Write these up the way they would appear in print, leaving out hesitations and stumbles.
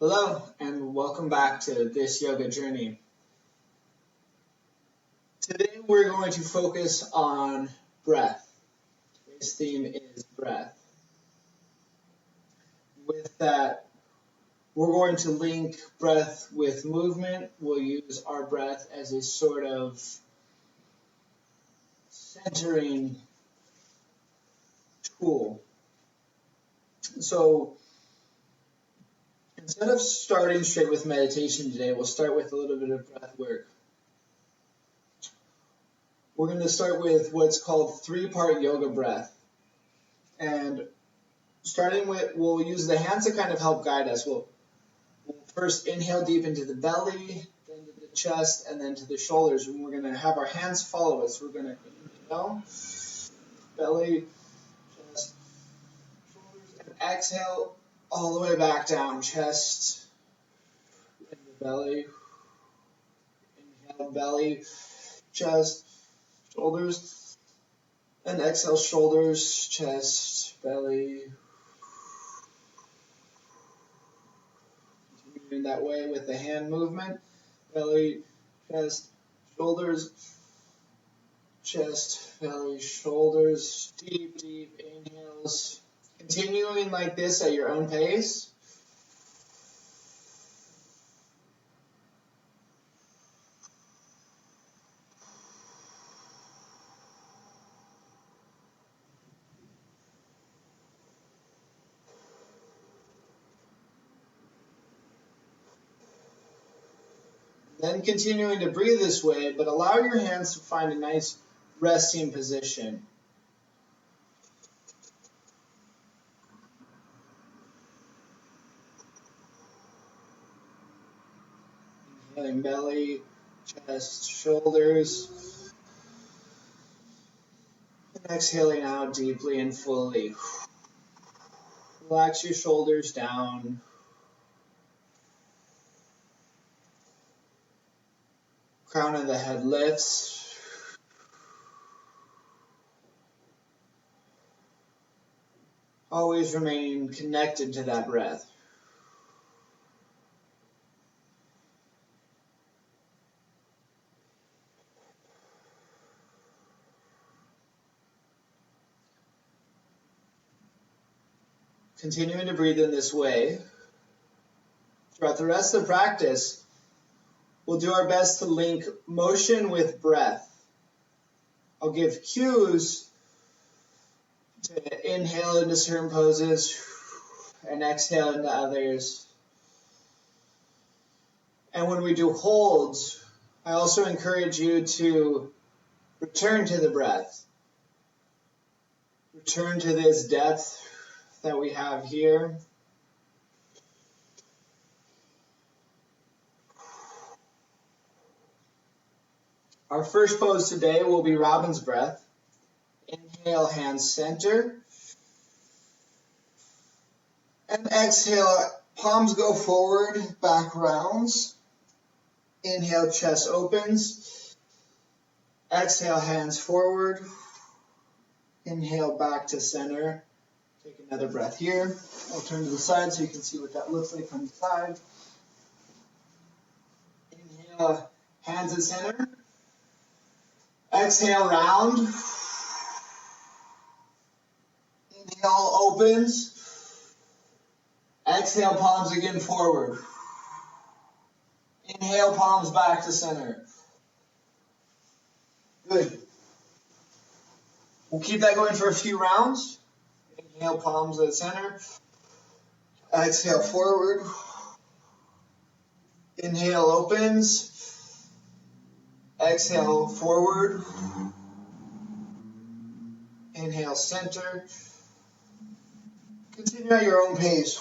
Hello, and welcome back to this yoga journey. Today we're going to focus on breath. Today's theme is breath. With that, we're going to link breath with movement. We'll use our breath as a sort of centering tool. So instead of starting straight with meditation today, we'll start with a little bit of breath work. We're going to start with what's called three-part yoga breath. And starting with, we'll use the hands to kind of help guide us. We'll first inhale deep into the belly, then to the chest, and then to the shoulders. And we're going to have our hands follow us. We're going to inhale, belly, chest, shoulders, and exhale all the way back down. Chest, into belly, inhale, belly, chest, shoulders, and exhale, shoulders, chest, belly. Continuing that way with the hand movement, belly, chest, shoulders, chest, belly, shoulders, deep inhales. Continuing like this at your own pace. Then continuing to breathe this way, but allow your hands to find a nice resting position. Inhaling belly, chest, shoulders. And exhaling out deeply and fully. Relax your shoulders down. Crown of the head lifts. Always remain connected to that breath. Continuing to breathe in this way. Throughout the rest of the practice, we'll do our best to link motion with breath. I'll give cues to inhale into certain poses and exhale into others. And when we do holds, I also encourage you to return to the breath. Return to this depth that we have here. Our first pose today will be Robin's breath. Inhale, hands center. And exhale, palms go forward, back rounds. Inhale, chest opens. Exhale, hands forward. Inhale, back to center. Take another breath here. I'll turn to the side so you can see what that looks like from the side. Inhale, hands at center. Exhale, round. Inhale, opens. Exhale, palms again forward. Inhale, palms back to center. Good. We'll keep that going for a few rounds. Inhale, palms at center. Exhale, forward. Inhale, opens. Exhale, forward. Inhale, center. Continue at your own pace.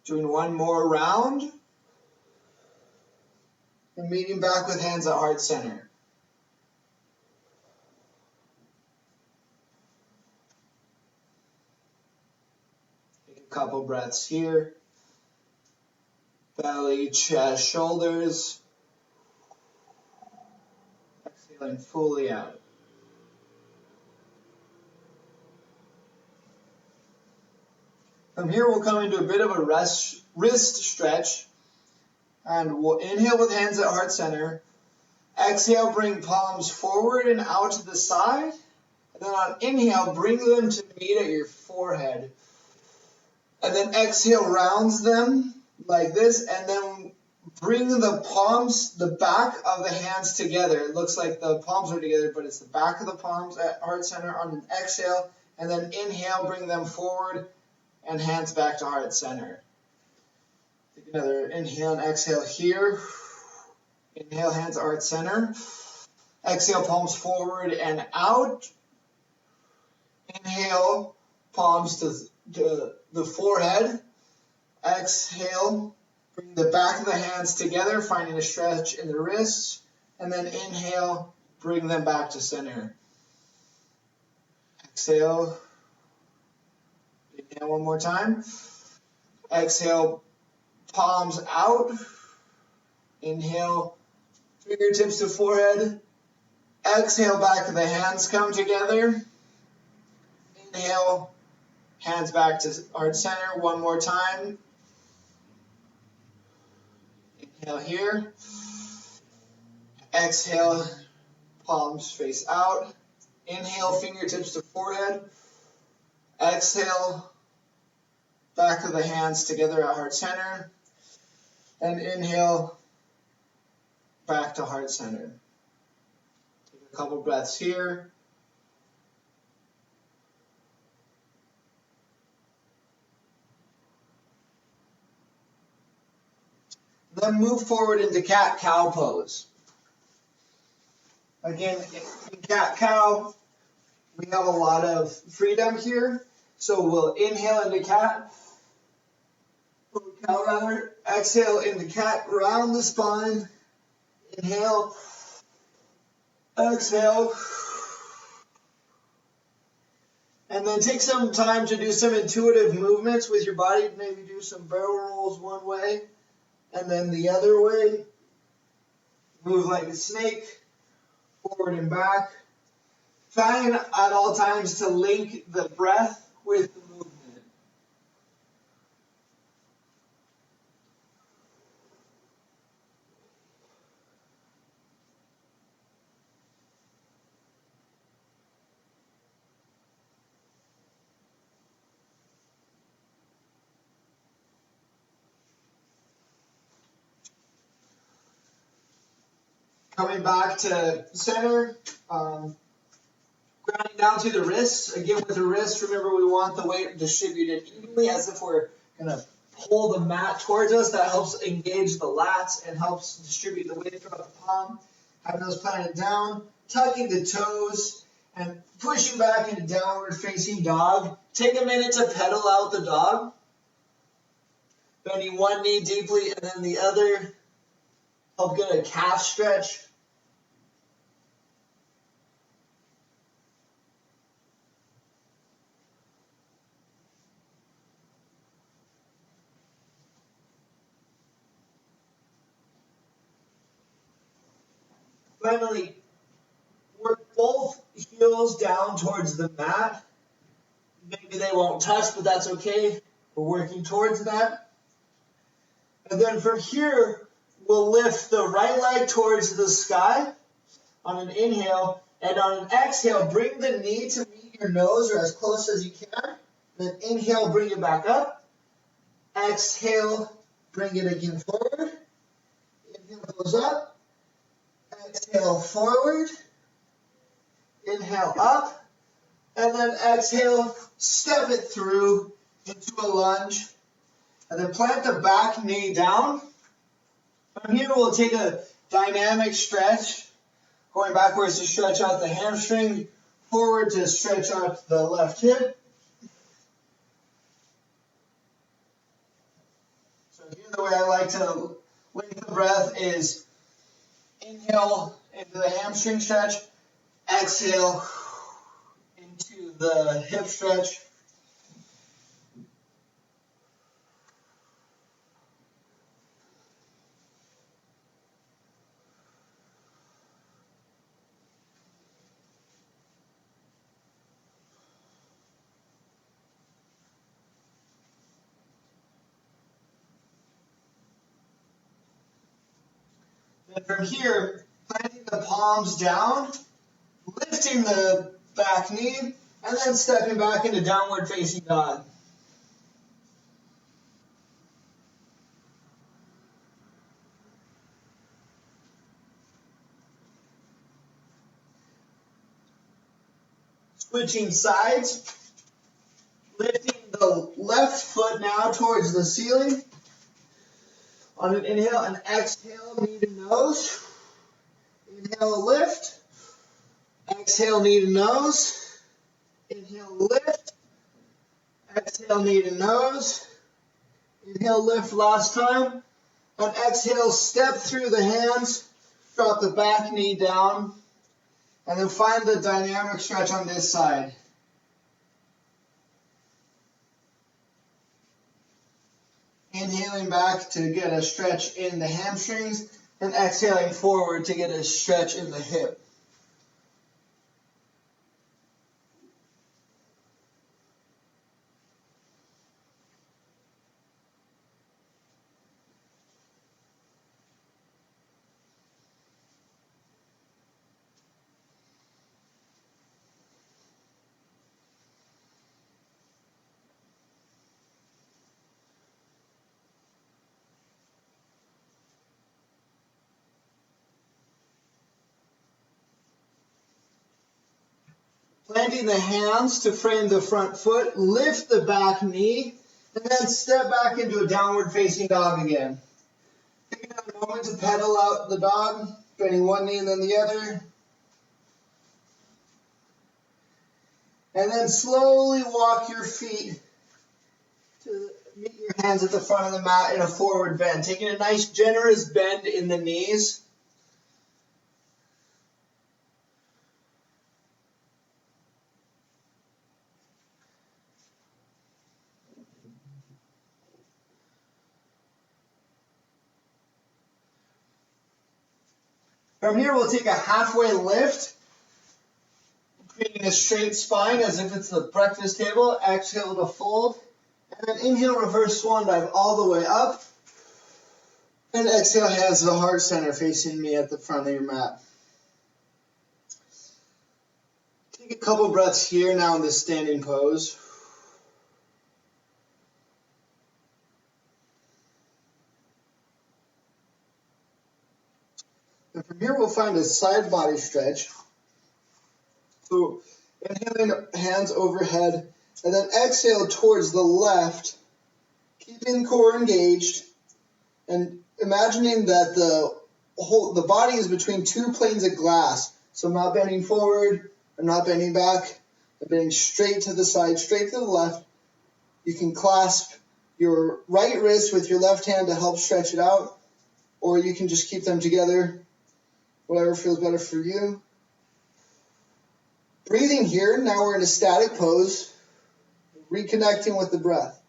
Doing one more round. and meeting back with hands at heart center. Take a couple breaths here. Belly, chest, shoulders. Exhaling fully out. From here, we'll come into a bit of a wrist stretch. And we'll inhale with hands at heart center. Exhale, bring palms forward and out to the side. And then on inhale, bring them to meet at your forehead. And then exhale, rounds them like this. And then bring the palms, the back of the hands together. It looks like the palms are together, but it's the back of the palms at heart center on an exhale. And then inhale, bring them forward and hands back to heart center. Take another inhale and exhale here. Inhale, hands at heart center. Exhale, palms forward and out. Inhale, palms to the forehead. Exhale, bring the back of the hands together, finding a stretch in the wrists. And then inhale, bring them back to center. Exhale. Inhale one more time. Exhale, palms out. Inhale, fingertips to forehead. Exhale, back of the hands come together. Inhale, hands back to heart center one more time. Inhale here. Exhale, palms face out. Inhale, fingertips to forehead. Exhale, back of the hands together at heart center. And inhale, back to heart center. Take a couple breaths here. Then move forward into cat-cow pose. Again, in cat-cow, we have a lot of freedom here. So we'll inhale into cat, or cow rather. Exhale into cat, round the spine. Inhale, exhale. And then take some time to do some intuitive movements with your body. Maybe do some barrel rolls one way, and then the other way. Move like a snake, forward and back. Trying at all times to link the breath with the movement. Coming back to center, grounding down through the wrists. Again, with the wrists, remember we want the weight distributed evenly as if we're going to pull the mat towards us. That helps engage the lats and helps distribute the weight throughout the palm. Have those planted down, tucking the toes, and pushing back into downward facing dog. Take a minute to pedal out the dog. Bending one knee deeply and then the other. Help get a calf stretch. Finally, work both heels down towards the mat. Maybe they won't touch, but that's okay. We're working towards that. And then from here, we'll lift the right leg towards the sky on an inhale. And on an exhale, bring the knee to meet your nose or as close as you can. Then inhale, bring it back up. Exhale, bring it again forward. Inhale goes up. Exhale forward. Inhale up. And then exhale, step it through into a lunge. And then plant the back knee down. From here, we'll take a dynamic stretch, going backwards to stretch out the hamstring, forward to stretch out the left hip. So here, the way I like to link the breath is Inhale into the hamstring stretch. Exhale into the hip stretch. Then from here, planting the palms down, lifting the back knee, and then stepping back into downward facing dog. Switching sides, lifting the left foot now towards the ceiling. On an inhale and exhale, knee to nose. Inhale, lift. Exhale, knee to nose. Inhale, lift. Exhale, knee to nose. Inhale, lift last time. And exhale, step through the hands. Drop the back knee down. And then find the dynamic stretch on this side. Inhaling back to get a stretch in the hamstrings, and exhaling forward to get a stretch in the hip. Planting the hands to frame the front foot, lift the back knee, and then step back into a downward facing dog again. Taking a moment to pedal out the dog, bending one knee and then the other. And then slowly walk your feet to meet your hands at the front of the mat in a forward bend. Taking a nice generous bend in the knees. From here, we'll take a halfway lift, creating a straight spine as if it's the breakfast table. Exhale to fold. And then inhale, reverse swan dive all the way up. And exhale, hands to the heart center, facing me at the front of your mat. Take a couple breaths here now in this standing pose. And from here, we'll find a side body stretch. So inhaling, hands overhead, and then exhale towards the left, keeping core engaged, and imagining that the body is between two planes of glass. So I'm not bending forward, I'm not bending back, I'm bending straight to the side, straight to the left. You can clasp your right wrist with your left hand to help stretch it out, or you can just keep them together, whatever feels better for you. Breathing here, now we're in a static pose, reconnecting with the breath.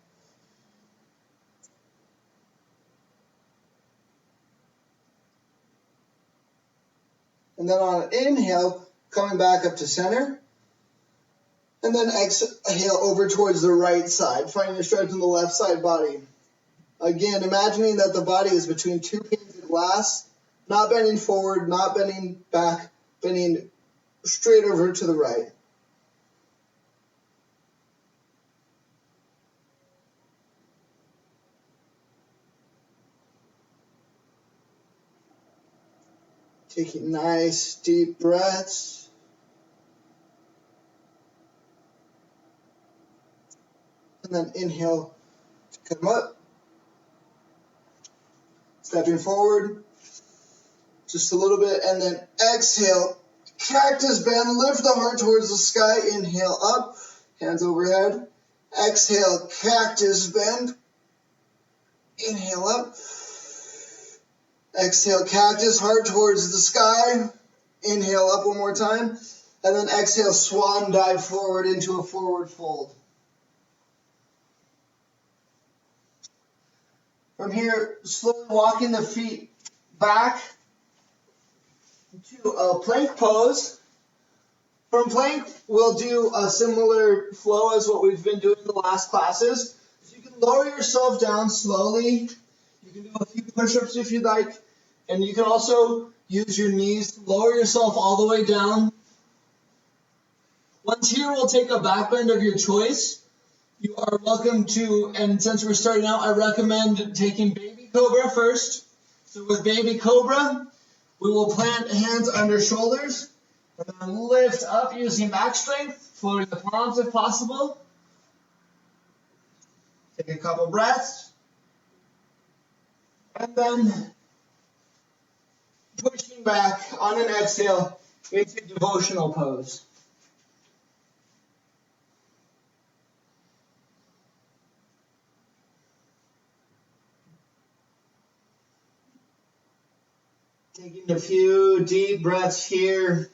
And then on an inhale, coming back up to center. And then exhale over towards the right side, finding a stretch in the left side body. Again, imagining that the body is between two panes of glass, not bending forward, not bending back, bending straight over to the right. Taking nice deep breaths. And then inhale to come up. Stepping forward just a little bit, and then exhale, cactus bend, lift the heart towards the sky. Inhale up, hands overhead. Exhale, cactus bend. Inhale up. Exhale, cactus, heart towards the sky. Inhale up one more time. And then exhale, swan dive forward into a forward fold. From here, slowly walking the feet back to a plank pose. From plank, we'll do a similar flow as what we've been doing in the last classes. So you can lower yourself down slowly. You can do a few push-ups if you'd like. And you can also use your knees to lower yourself all the way down. Once here, we'll take a back bend of your choice. You are welcome to, and since we're starting out, I recommend taking Baby Cobra first. So with Baby Cobra, we will plant hands under shoulders, and then lift up using back strength, floating the palms if possible. Take a couple breaths. And then pushing back on an exhale into devotional pose. Taking a few deep breaths here.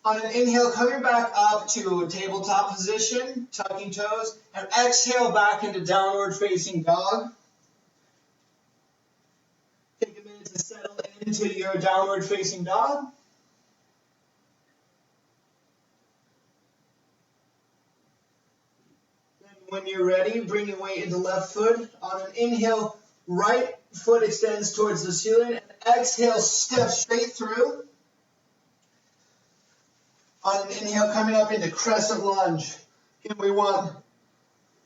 On an inhale, coming back up to tabletop position, tucking toes, and exhale back into downward facing dog. Take a minute to settle into your downward facing dog. Then when you're ready, bring your weight into left foot. On an inhale, right foot extends towards the ceiling, and exhale, step straight through. On an inhale, coming up into crescent lunge. Again, we want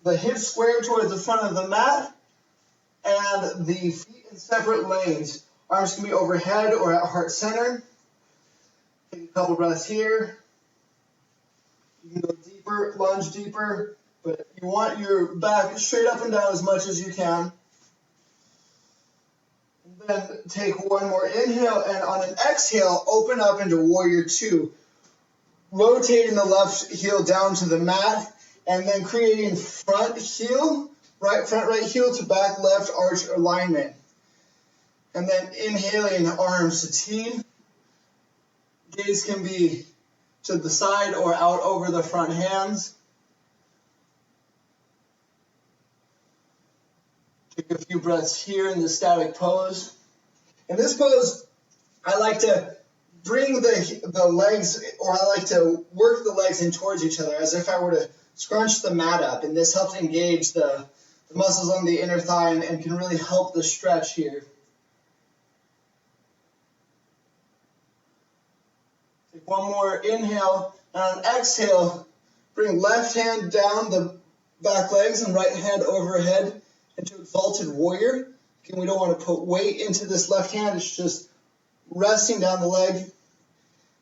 the hips square towards the front of the mat and the feet in separate lanes. Arms can be overhead or at heart center. Take a couple breaths here. You can go deeper, lunge deeper, but you want your back straight up and down as much as you can. And then take one more inhale, and on an exhale, open up into Warrior Two. Rotating the left heel down to the mat, and then creating front right heel to back left arch alignment. And then inhaling arms to T. Gaze can be to the side or out over the front hands. Take a few breaths here in the static pose. In this pose, I like to bring the legs, or I like to work the legs in towards each other as if I were to scrunch the mat up, and this helps engage the muscles on the inner thigh and can really help the stretch here. Take one more inhale, and on exhale, bring left hand down the back legs and right hand overhead into exalted warrior. Again, we don't want to put weight into this left hand, it's just resting down the leg,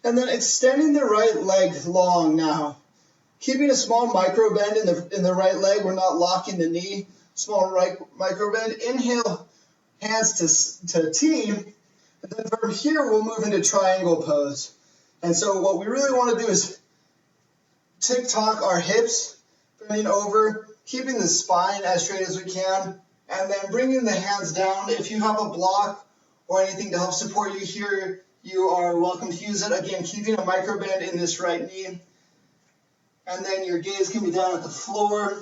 and then extending the right leg long now. Keeping a small micro bend in the right leg. We're not locking the knee. Small right micro bend. Inhale, hands to T, and then from here we'll move into triangle pose. And so what we really want to do is tick-tock our hips, bending over, keeping the spine as straight as we can, and then bringing the hands down. If you have a block or anything to help support you here, you are welcome to use it. Again, keeping a micro bend in this right knee. And then your gaze can be down at the floor,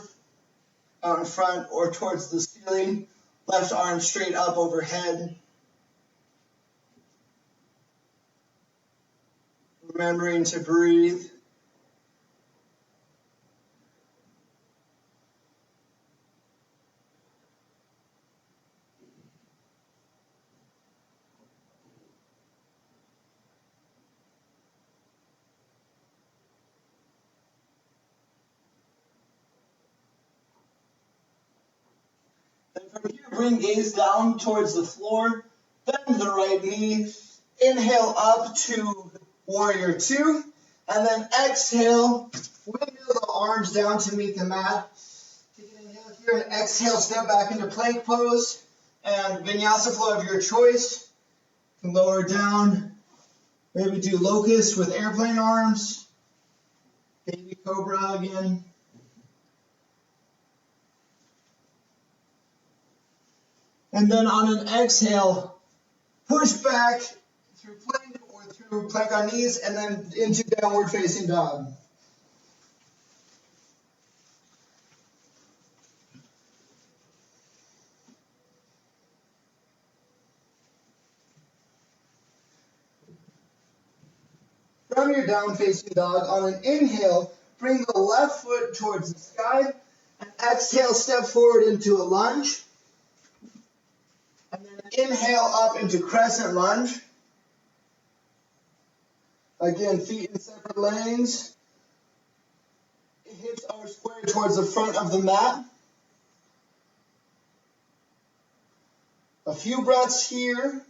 out in front, or towards the ceiling. Left arm straight up overhead. Remembering to breathe. From here, bring gaze down towards the floor, bend the right knee, inhale up to warrior two. And then exhale, windmill the arms down to meet the mat. Take an inhale here and exhale, step back into plank pose. And vinyasa flow of your choice. You can lower down, maybe do locust with airplane arms. Baby cobra again. And then on an exhale, push back through plank or through plank on knees and then into downward facing dog. From your down facing dog, on an inhale, bring the left foot towards the sky. And exhale, step forward into a lunge. And then inhale up into crescent lunge. Again, feet in separate lanes. Hips are square towards the front of the mat. A few breaths here.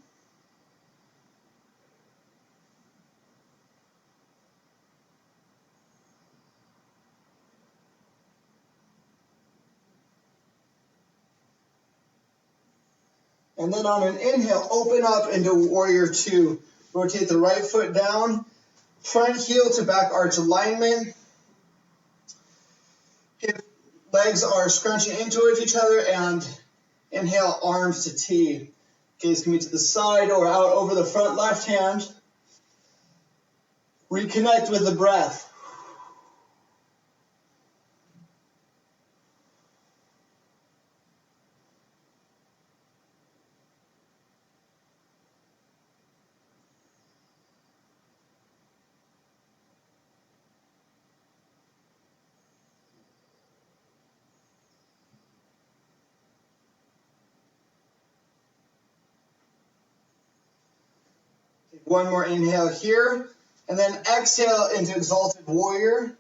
And then on an inhale, open up into warrior two. Rotate the right foot down, front heel to back arch alignment. Hip legs are scrunching in towards each other, and inhale, arms to T. Gaze can be to the side or out over the front left hand. Reconnect with the breath. One more inhale here, and then exhale into exalted warrior.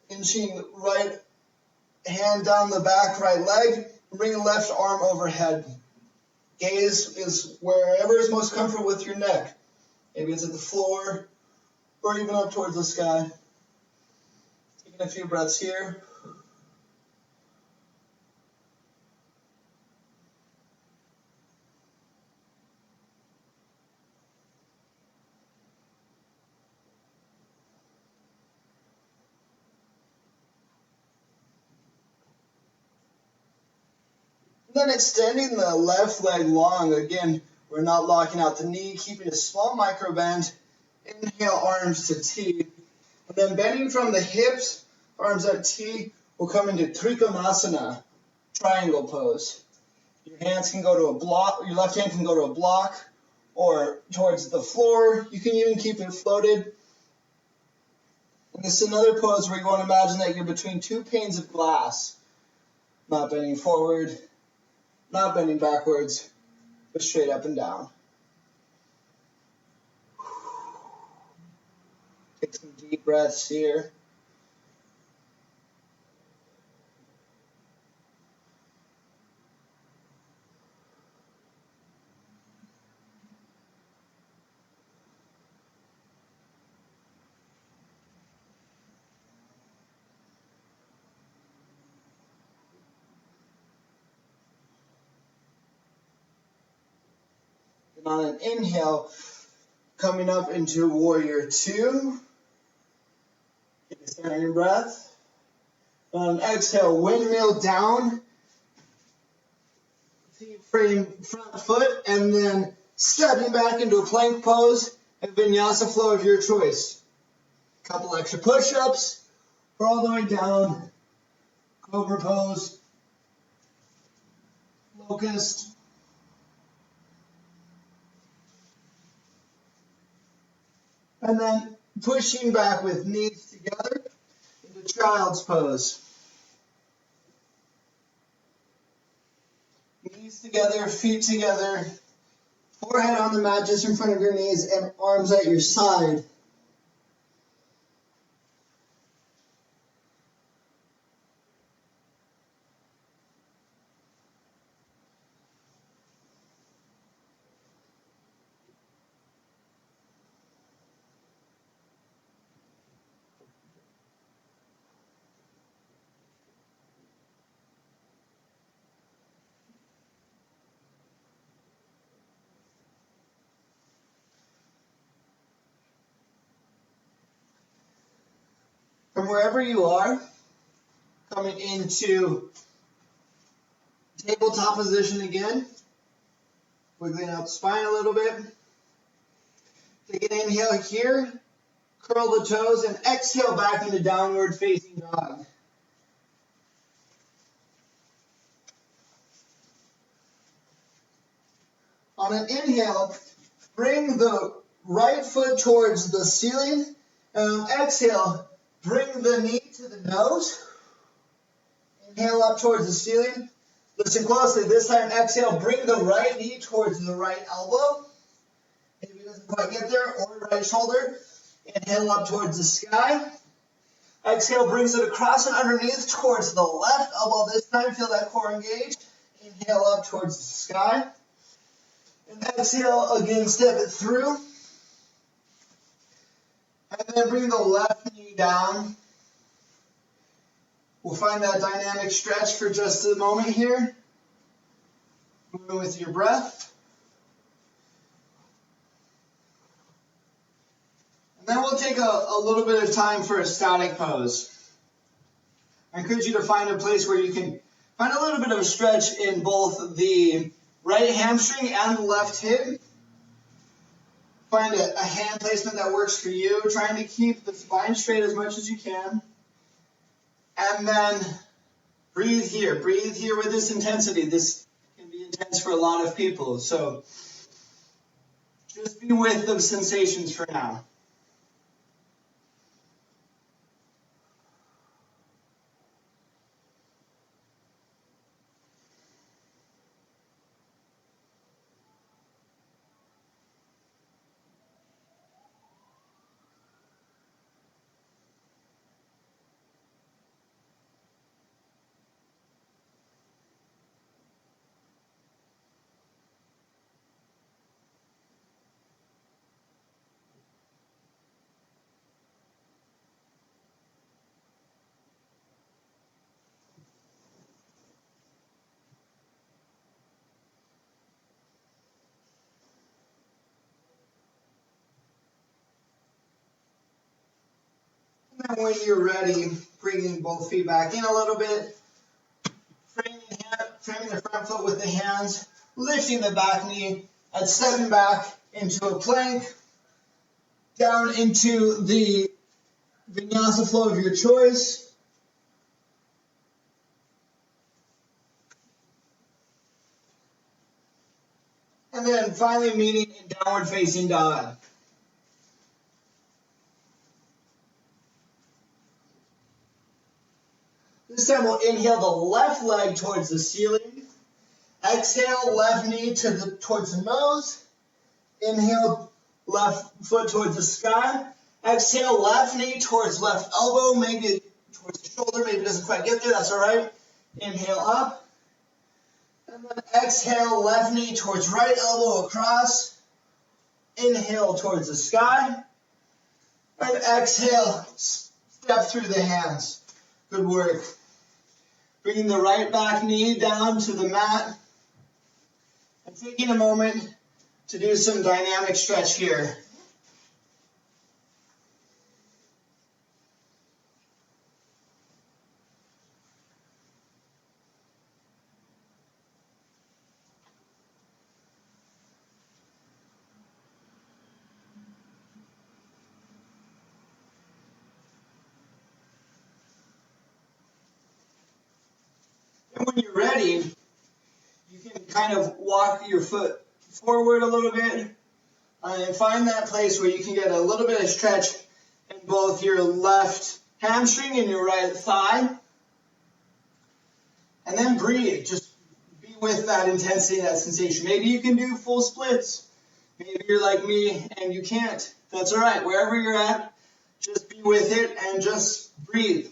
Inching right hand down the back, right leg, bring the left arm overhead. Gaze is wherever is most comfortable with your neck. Maybe it's at the floor, or even up towards the sky. Taking a few breaths here. Then extending the left leg long. Again, we're not locking out the knee, keeping a small micro bend. Inhale, arms to T. And then bending from the hips, arms at T, will come into Trikonasana, triangle pose. Your hands can go to a block, your left hand can go to a block or towards the floor. You can even keep it floated. And this is another pose where you want to imagine that you're between two panes of glass. Not bending forward, not bending backwards, but straight up and down. Take some deep breaths here. And on an inhale, coming up into warrior two. Take a standing breath. On an exhale, windmill down. Feet frame front foot, and then stepping back into a plank pose and vinyasa flow of your choice. Couple extra push-ups, or all the way down. Cobra pose. Locust. And then pushing back with knees together into child's pose. Knees together, feet together, forehead on the mat just in front of your knees, and arms at your side. from wherever you are, coming into tabletop position again, wiggling out the spine a little bit. Take an inhale here, curl the toes, and exhale back into downward facing dog. On an inhale, bring the right foot towards the ceiling, and on exhale, bring the knee to the nose. Inhale up towards the ceiling. Listen closely. This time, exhale, bring the right knee towards the right elbow. Maybe it doesn't quite get there, or right shoulder. Inhale up towards the sky. Exhale brings it across and underneath towards the left elbow. This time, feel that core engage. Inhale up towards the sky. And exhale, again, step it through. And then bring the left knee down. We'll find that dynamic stretch for just a moment here. Moving with your breath. And then we'll take a little bit of time for a static pose. I encourage you to find a place where you can find a little bit of a stretch in both the right hamstring and the left hip. Find a hand placement that works for you, trying to keep the spine straight as much as you can. And then breathe here. Breathe here with this intensity. This can be intense for a lot of people. So just be with those sensations for now. And when you're ready, bringing both feet back in a little bit, framing the front foot with the hands, lifting the back knee, and stepping back into a plank, down into the vinyasa flow of your choice. And then finally meeting in downward facing dog. This time we'll inhale the left leg towards the ceiling. Exhale, left knee towards the nose. Inhale, left foot towards the sky. Exhale, left knee towards left elbow, maybe towards the shoulder, maybe it doesn't quite get there, that's all right. Inhale up. And then exhale, left knee towards right elbow across. Inhale towards the sky. And exhale, step through the hands. Good work. Bringing the right back knee down to the mat. And taking a moment to do some dynamic stretch here. And when you're ready, you can kind of walk your foot forward a little bit and find that place where you can get a little bit of stretch in both your left hamstring and your right thigh. And then breathe. Just be with that intensity, that sensation. Maybe you can do full splits. Maybe you're like me and you can't. That's all right. Wherever you're at, just be with it and just breathe.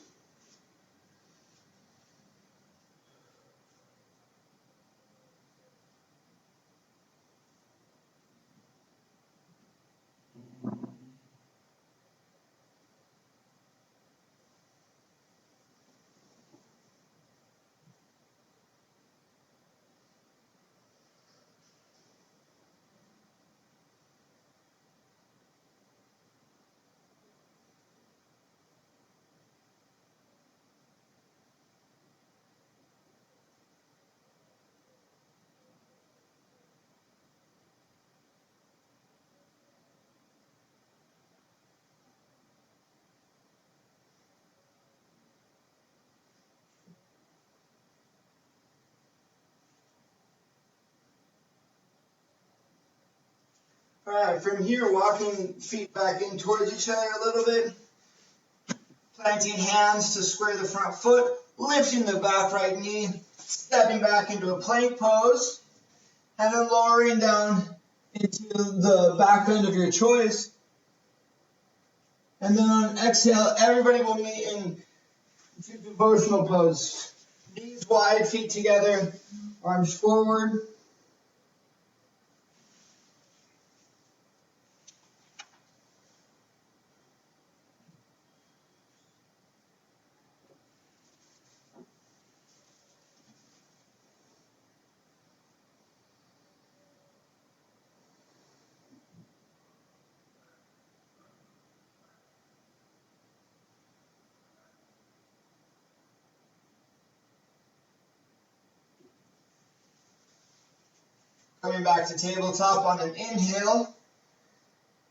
Alright, from here, walking feet back in towards each other a little bit. Planting hands to square the front foot, lifting the back right knee, stepping back into a plank pose, and then lowering down into the back bend of your choice. And then on exhale, everybody will meet in devotional pose. Knees wide, feet together, arms forward. Coming back to tabletop on an inhale.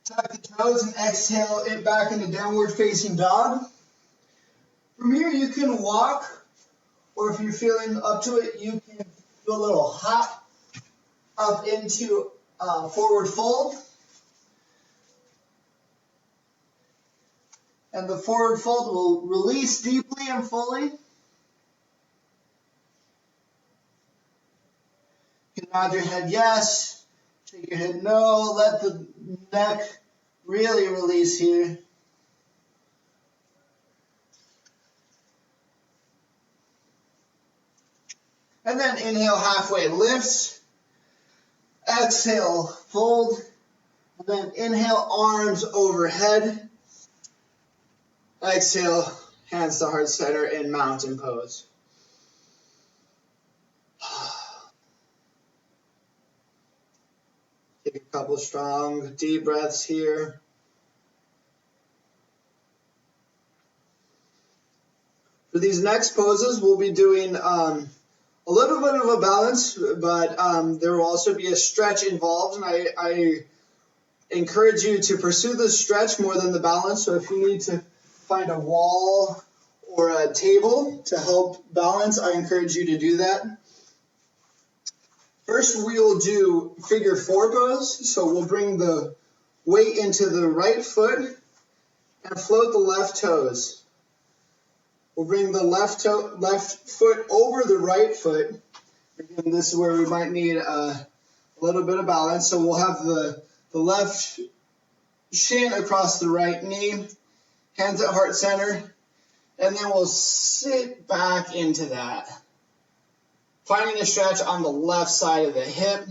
Tuck the toes and exhale it back into downward facing dog. From here you can walk, or if you're feeling up to it, you can do a little hop up into forward fold. And the forward fold will release deeply and fully. You can nod your head yes, shake your head no, let the neck really release here. And then inhale, halfway lifts. Exhale, fold. And then inhale, arms overhead. Exhale, hands to heart center in mountain pose. Take a couple strong, deep breaths here. For these next poses, we'll be doing a little bit of a balance, but there will also be a stretch involved, and I encourage you to pursue the stretch more than the balance. So if you need to find a wall or a table to help balance, I encourage you to do that. First, we'll do figure four pose. So we'll bring the weight into the right foot and float the left toes. We'll bring the left foot over the right foot. Again, this is where we might need a little bit of balance. So we'll have the left shin across the right knee, hands at heart center, and then we'll sit back into that. Finding a stretch on the left side of the hip.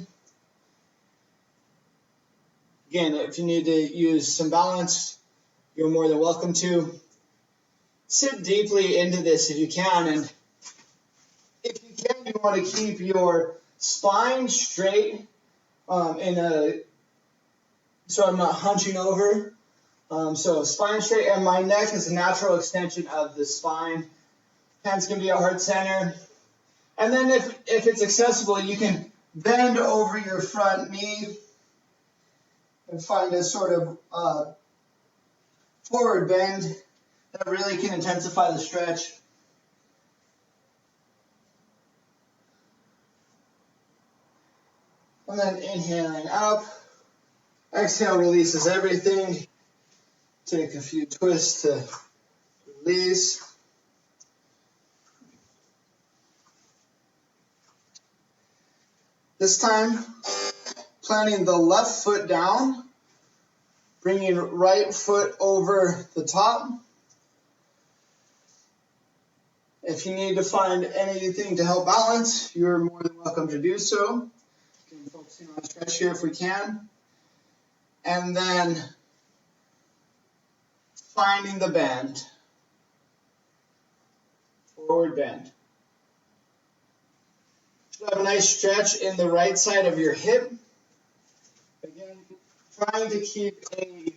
Again, if you need to use some balance, you're more than welcome to. Sit deeply into this if you can, and if you can, you want to keep your spine straight so I'm not hunching over. So spine straight, and my neck is a natural extension of the spine. Hands can be at heart center. And then if it's accessible, you can bend over your front knee and find a sort of forward bend that really can intensify the stretch. And then inhaling up. Exhale releases everything. Take a few twists to release. This time, planting the left foot down, bringing right foot over the top. If you need to find anything to help balance, you're more than welcome to do so. Again, focusing on stretch here if we can. And then finding the bend. Forward bend. You have a nice stretch in the right side of your hip. Again, trying to keep a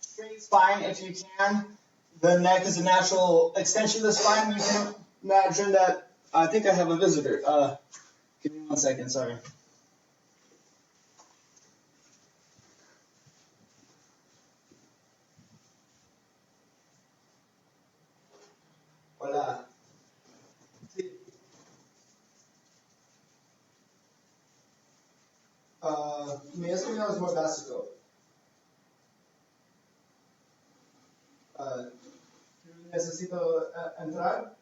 straight spine if you can. The neck is a natural extension of the spine. You can imagine that. I think I have a visitor. Give me 1 second, sorry. Hola. Sí. ¿Me has terminado es muy básico? Necesito entrar.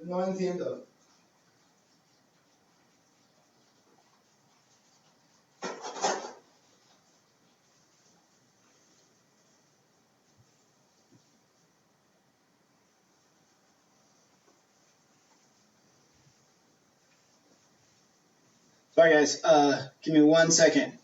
No entiendo. Sorry guys, give me 1 second.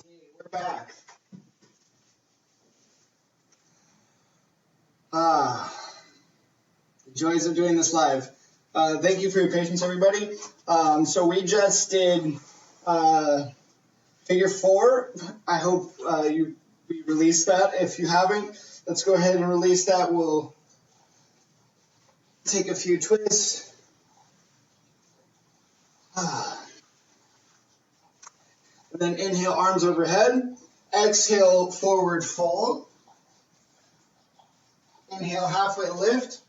Okay, we're back. The joys of doing this live. Thank you for your patience, everybody. So we just did figure 4. I hope we released that. If you haven't, let's go ahead and release that. We'll take a few twists. And then inhale, arms overhead. Exhale, forward fold. Inhale, halfway lift.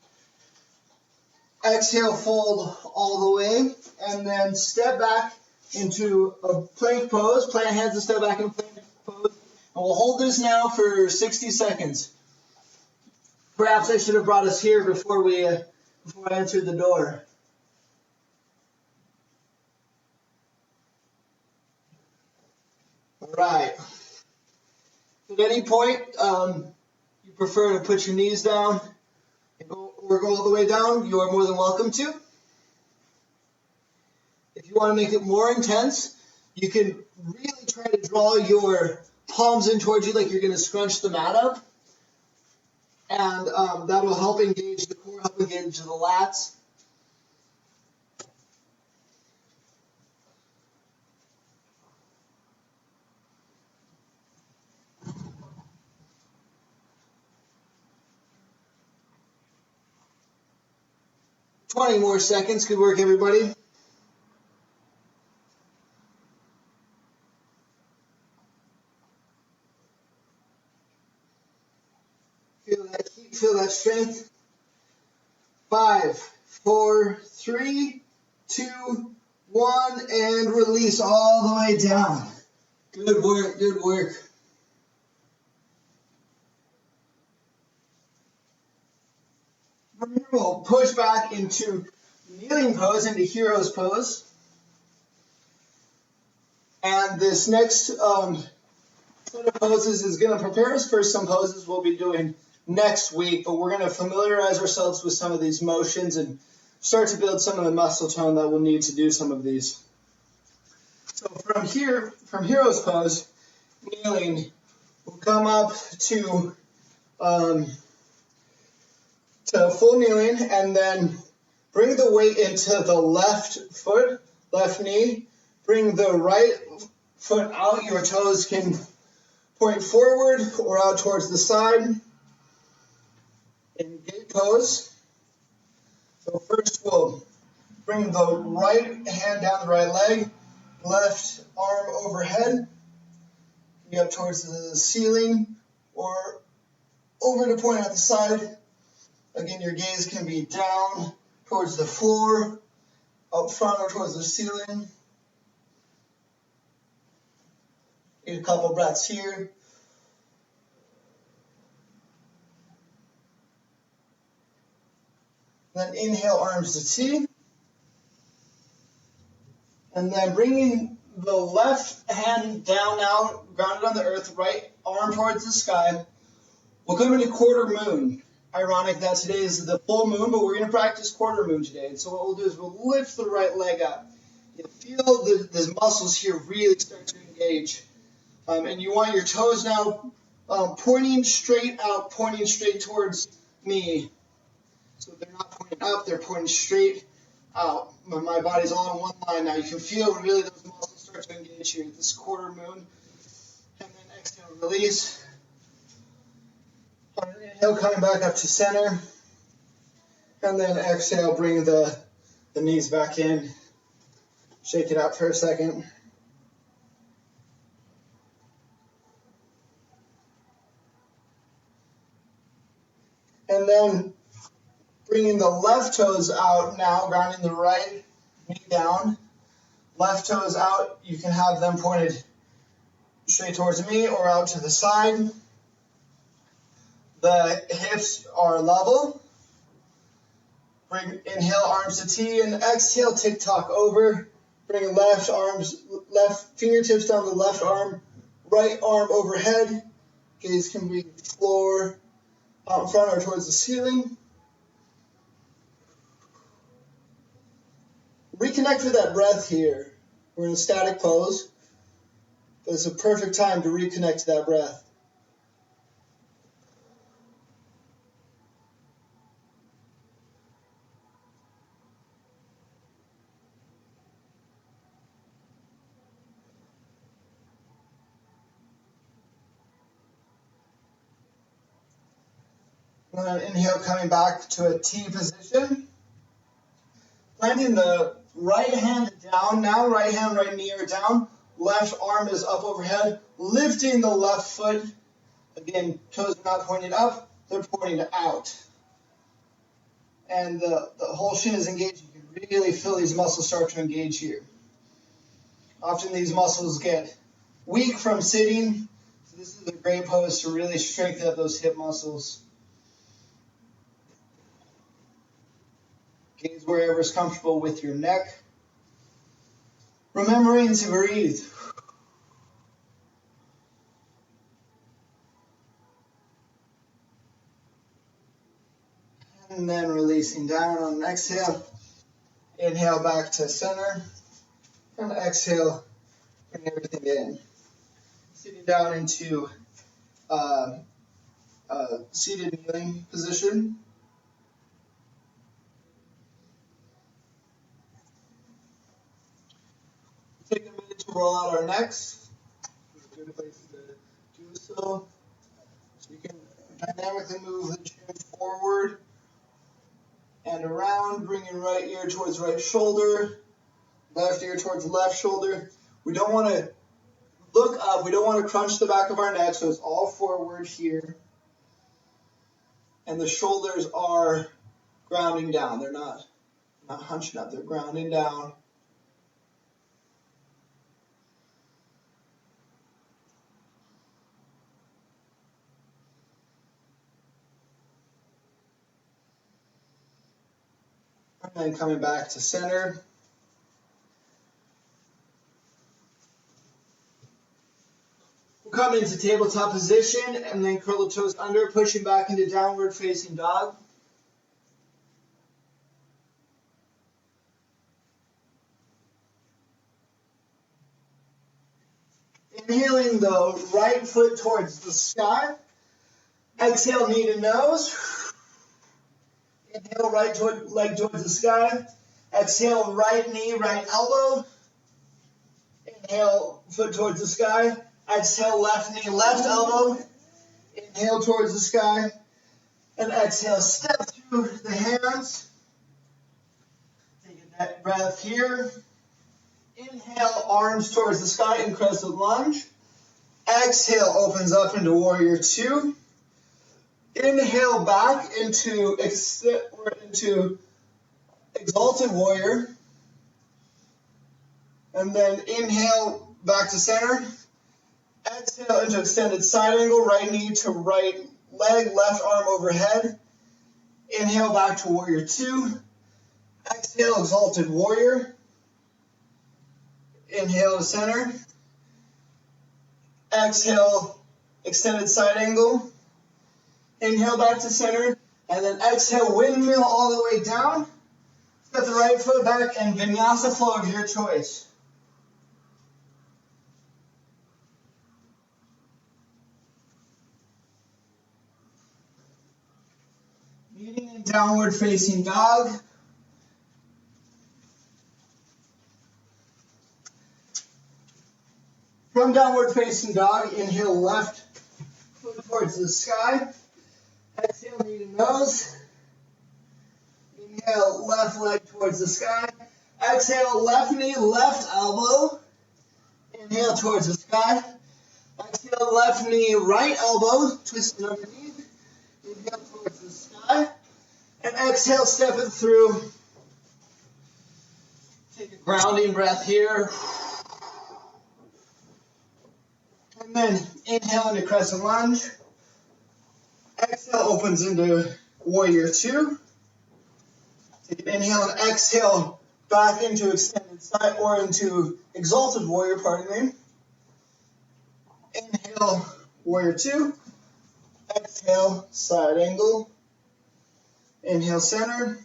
Exhale, fold all the way. And then step back into a plank pose. Plant hands and step back into plank pose. And we'll hold this now for 60 seconds. Perhaps I should have brought us here before I entered the door. All right. At any point, you prefer to put your knees down or go all the way down, you are more than welcome to. If you want to make it more intense, you can really try to draw your palms in towards you like you're going to scrunch the mat up. And that will help engage the core, help engage the lats. $20 more seconds. Good work, everybody. Feel that strength. 5, 4, 3, 2, 1, and release all the way down. Good work, good work. From here, we'll push back into kneeling pose, into hero's pose. And this next set of poses is going to prepare us for some poses we'll be doing next week, but we're going to familiarize ourselves with some of these motions and start to build some of the muscle tone that we'll need to do some of these. So from here, from Hero's Pose, kneeling, we'll come up to full kneeling, and then bring the weight into the left foot, left knee. Bring the right foot out. Your toes can point forward or out towards the side in gate pose. So first we'll bring the right hand down the right leg, left arm overhead, be up towards the ceiling or over to point at the side. Again, your gaze can be down towards the floor, up front or towards the ceiling. Take a couple breaths here. Then inhale, arms to T. And then bringing the left hand down now, grounded on the earth, right arm towards the sky. We'll come into quarter moon. Ironic that today is the full moon, but we're going to practice quarter moon today. And so what we'll do is we'll lift the right leg up. You feel the muscles here really start to engage. And you want your toes now pointing straight out, pointing straight towards me. So they're not pointing up, they're pointing straight out. My body's all in one line now. You can feel really those muscles start to engage here. This quarter moon. And then exhale, release. Inhale, coming back up to center. And then exhale, bring the knees back in. Shake it out for a second. And then bringing the left toes out now, grounding the right knee down. Left toes out, you can have them pointed straight towards me or out to the side. The hips are level. Inhale, arms to T, and exhale, tick-tock over. Bring left fingertips down the left arm, right arm overhead. Gaze can be floor, out in front or towards the ceiling. Reconnect with that breath here. We're in a static pose, but it's a perfect time to reconnect to that breath. Inhale, coming back to a T position. Planting the right hand down now, right hand, right knee are down. Left arm is up overhead. Lifting the left foot. Again, toes are not pointing up, they're pointing out. And the whole shin is engaged. You can really feel these muscles start to engage here. Often these muscles get weak from sitting. So this is a great pose to really strengthen up those hip muscles. Gaze wherever is comfortable with your neck. Remembering to breathe. And then releasing down on an exhale. Inhale back to center. And exhale, bring everything in. Sitting down into seated kneeling position. Take a minute to roll out our necks. It's a good place to do so. So you can dynamically move the chin forward and around, bringing right ear towards right shoulder, left ear towards left shoulder. We don't want to look up. We don't want to crunch the back of our neck, so it's all forward here. And the shoulders are grounding down. They're not hunching up. They're grounding down. And then coming back to center. We'll come into tabletop position and then curl the toes under, pushing back into downward facing dog. Inhaling the right foot towards the sky. Exhale, knee to nose. Inhale, right leg towards the sky. Exhale, right knee, right elbow. Inhale, foot towards the sky. Exhale, left knee, left elbow. Inhale towards the sky. And exhale, step through the hands. Take a deep breath here. Inhale, arms towards the sky in crescent lunge. Exhale, opens up into warrior two. Inhale back into exalted warrior. And then inhale back to center. Exhale into extended side angle, right knee to right leg, left arm overhead. Inhale back to warrior two. Exhale, exalted warrior. Inhale to center. Exhale, extended side angle. Inhale back to center. And then exhale, windmill all the way down. Step the right foot back and vinyasa flow of your choice. Meeting in downward facing dog. From downward facing dog, inhale left foot towards the sky. Exhale, knee to nose. Inhale, left leg towards the sky. Exhale, left knee, left elbow. Inhale towards the sky. Exhale, left knee, right elbow, twisting underneath. Inhale towards the sky. And exhale, step it through. Take a grounding breath here. And then inhale into crescent lunge. Exhale opens into warrior two. Take an inhale and exhale back into extended side or into exalted warrior, pardon me. Inhale, warrior two. Exhale, side angle. Inhale, center.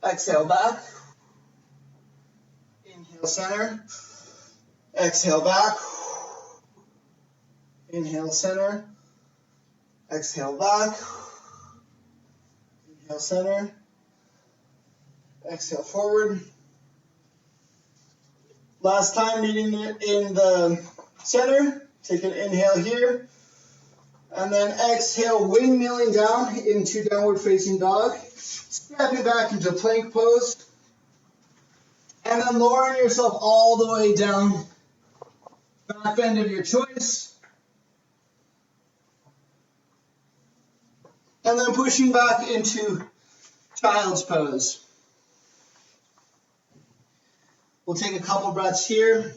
Exhale, back. Inhale, center. Exhale, back. Inhale, center. Exhale, back. Inhale, center. Exhale, forward. Last time, meeting in the center. Take an inhale here. And then exhale, windmilling down into downward facing dog. Stepping back into plank pose. And then lowering yourself all the way down. Back bend of your choice. And then pushing back into child's pose. We'll take a couple breaths here.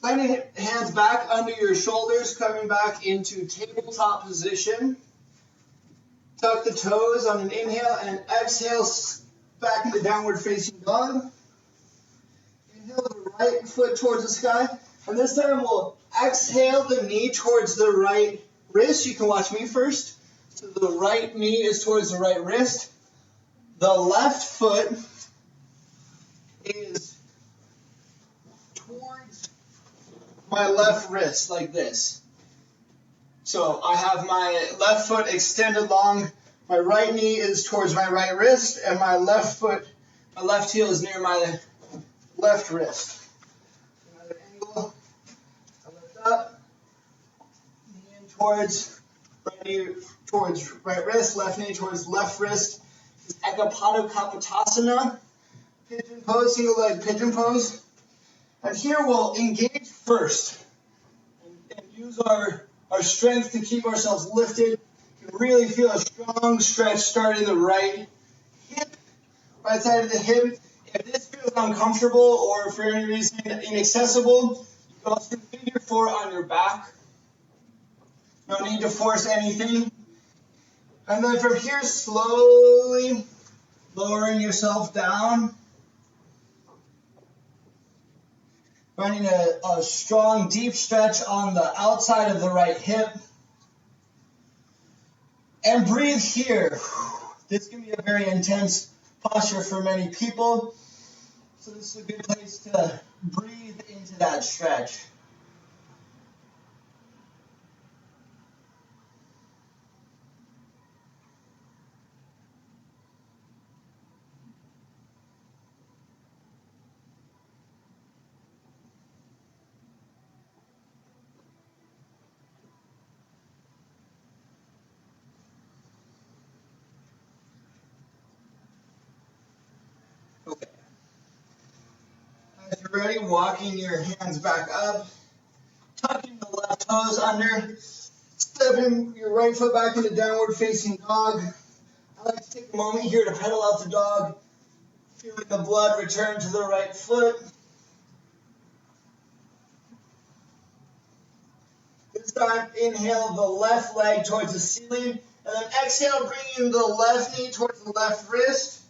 Planting hands back under your shoulders, coming back into tabletop position. Tuck the toes on an inhale and exhale back into downward facing dog. Inhale the right foot towards the sky. And this time we'll exhale the knee towards the right wrist. You can watch me first. So the right knee is towards the right wrist. The left foot is towards my left wrist, like this. So I have my left foot extended long, my right knee is towards my right wrist, and my left foot, my left heel is near my left wrist. Another angle, I lift up, knee in towards, right knee towards right wrist, left knee towards left wrist. This is Ekapada Kapotasana, pigeon pose, single leg pigeon pose. And here we'll engage first and use our strength to keep ourselves lifted. You can really feel a strong stretch starting the right hip, right side of the hip. If this feels feels uncomfortable or for any reason inaccessible, you can also do figure 4 on your back. No need to force anything. And then from here, slowly lowering yourself down. Finding a strong, deep stretch on the outside of the right hip. And breathe here. This can be a very intense posture for many people. So this is a good place to breathe into that stretch. Okay. As you're ready, walking your hands back up, tucking the left toes under, stepping your right foot back into downward facing dog. I like to take a moment here to pedal out the dog, feeling the blood return to the right foot. This time, inhale the left leg towards the ceiling, and then exhale, bringing the left knee towards the left wrist,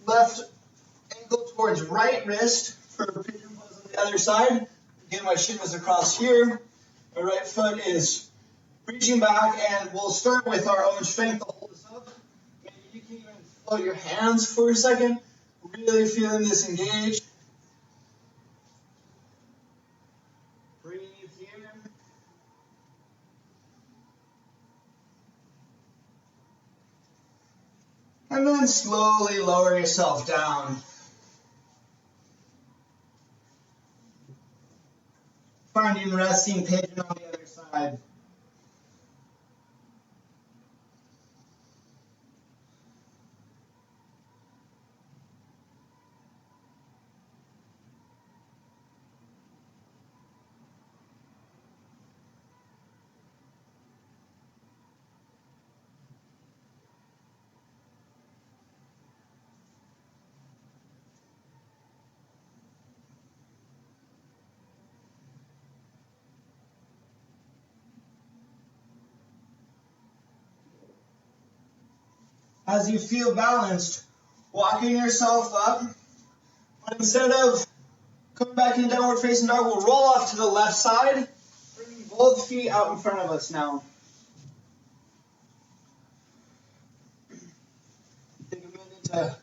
left ankle towards right wrist for pigeon pose on the other side. Again, my shin is across here. My right foot is reaching back, and we'll start with our own strength to hold us up. Maybe you can even float your hands for a second, really feeling this engage. Breathe here. And then slowly lower yourself down. Finding resting pigeon on the other side. As you feel balanced, walking yourself up, but instead of coming back in downward facing dog, we'll roll off to the left side, bringing both feet out in front of us now. Take a minute to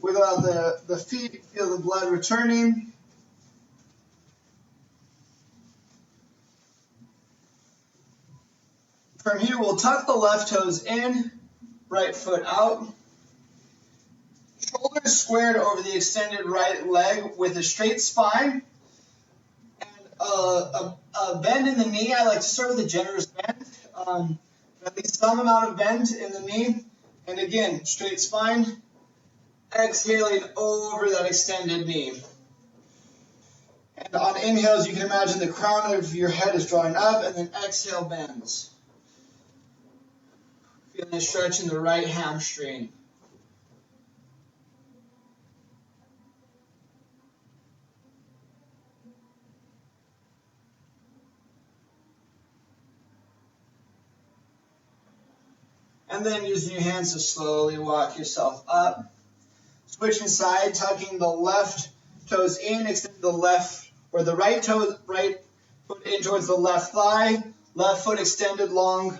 wiggle out the feet, feel the blood returning. From here, we'll tuck the left toes in, right foot out. Shoulders squared over the extended right leg with a straight spine. And a bend in the knee. I like to start with a generous bend. At least some amount of bend in the knee. And again, straight spine. Exhaling over that extended knee. And on inhales, you can imagine the crown of your head is drawing up, and then exhale bends. Feeling a stretch in the right hamstring. And then using your hands to slowly walk yourself up. Switching side, tucking the left toes in, extend the left, or the right foot in towards the left thigh, left foot extended long.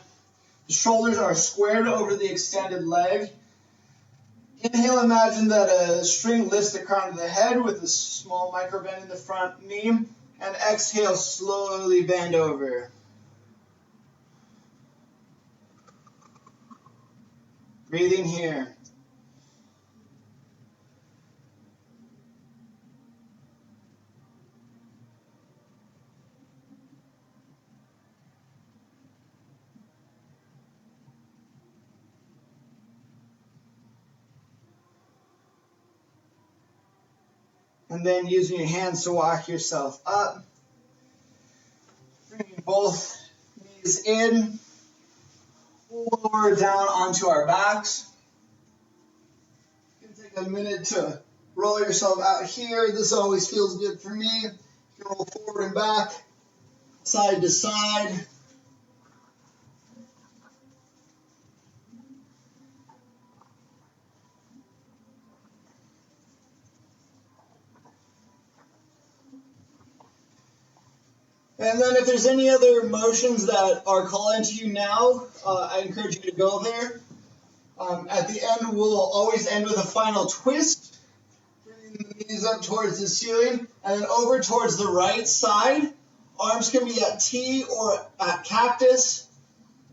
The shoulders are squared over the extended leg. Inhale, imagine that a string lifts the crown of the head with a small micro bend in the front knee. And exhale, slowly bend over. Breathing here. And then using your hands to walk yourself up. Bringing both knees in. Lower down onto our backs. You can take a minute to roll yourself out here. This always feels good for me. You can roll forward and back, side to side. And then if there's any other motions that are calling to you now, I encourage you to go there. At the end, we'll always end with a final twist, bringing the knees up towards the ceiling, and then over towards the right side. Arms can be at T or at cactus,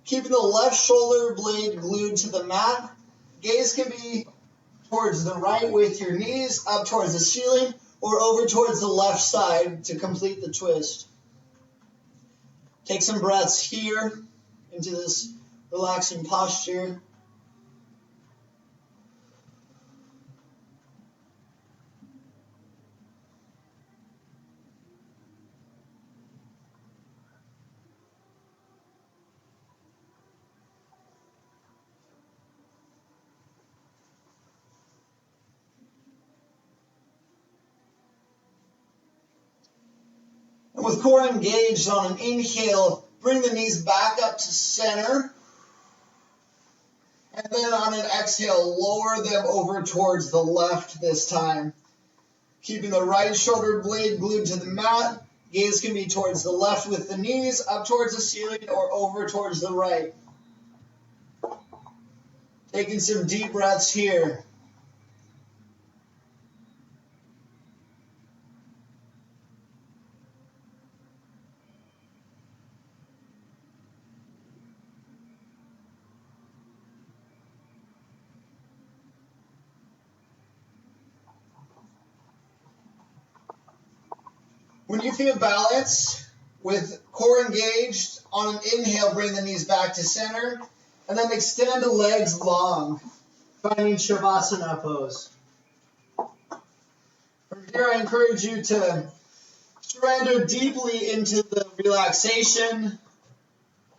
keeping the left shoulder blade glued to the mat. Gaze can be towards the right with your knees up towards the ceiling, or over towards the left side to complete the twist. Take some breaths here into this relaxing posture. And with core engaged on an inhale, bring the knees back up to center. And then on an exhale, lower them over towards the left this time. Keeping the right shoulder blade glued to the mat. Gaze can be towards the left with the knees, up towards the ceiling, or over towards the right. Taking some deep breaths here. When you feel balance, with core engaged, on an inhale, bring the knees back to center, and then extend the legs long, finding Shavasana pose. From here, I encourage you to surrender deeply into the relaxation.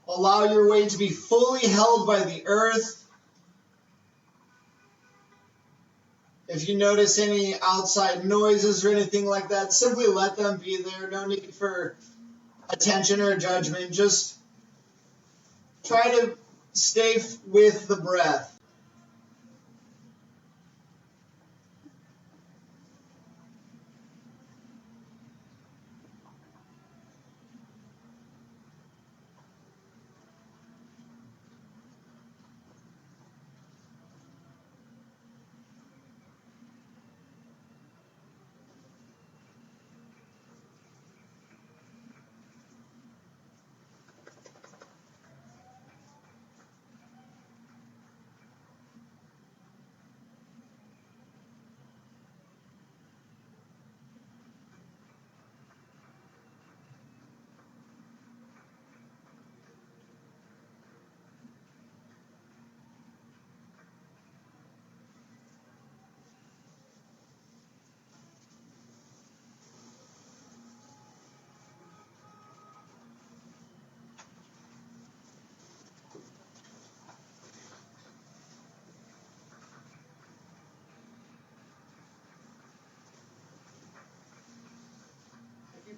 Allow your weight to be fully held by the earth. If you notice any outside noises or anything like that, simply let them be there. No need for attention or judgment. Just try to stay with the breath.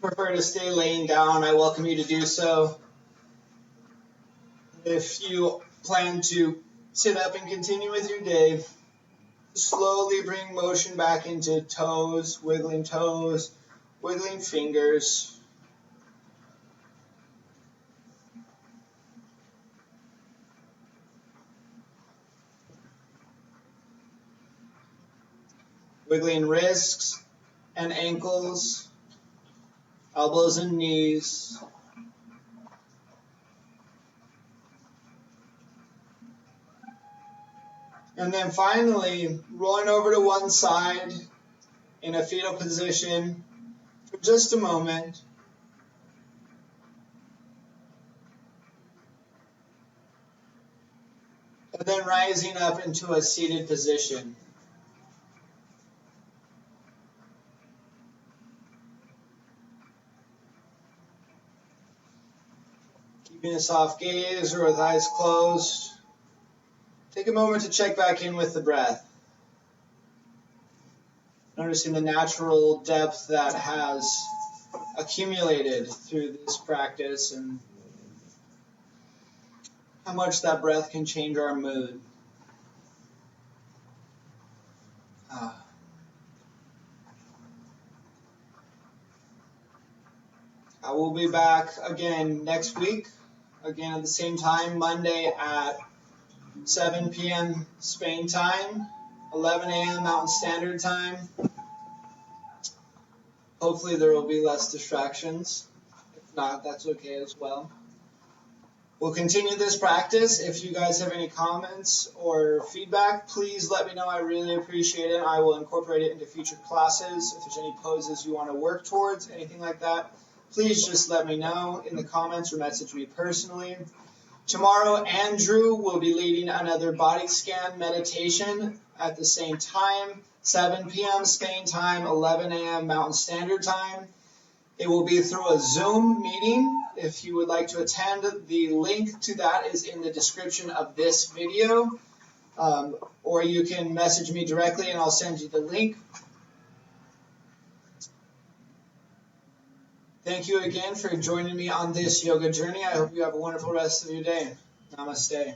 Prefer to stay laying down, I welcome you to do so. If you plan to sit up and continue with your day, slowly bring motion back into toes, wiggling fingers. Wiggling wrists and ankles, elbows and knees. And then finally, rolling over to one side in a fetal position for just a moment. And then rising up into a seated position. Keeping a soft gaze or with eyes closed. Take a moment to check back in with the breath. noticing the natural depth that has accumulated through this practice and how much that breath can change our mood. I will be back again next week, again at the same time, Monday at 7 p.m. Spain time, 11 a.m. Mountain Standard Time. Hopefully there will be less distractions. If not, that's okay as well. We'll continue this practice. If you guys have any comments or feedback, please let me know. I really appreciate it. I will incorporate it into future classes. If there's any poses you want to work towards, anything like that, please just let me know in the comments or message me personally. Tomorrow, Andrew will be leading another body scan meditation at the same time, 7 p.m. Spain time, 11 a.m. Mountain Standard Time. It will be through a Zoom meeting. If you would like to attend, the link to that is in the description of this video. Or you can message me directly and I'll send you the link. Thank you again for joining me on this yoga journey. I hope you have a wonderful rest of your day. Namaste.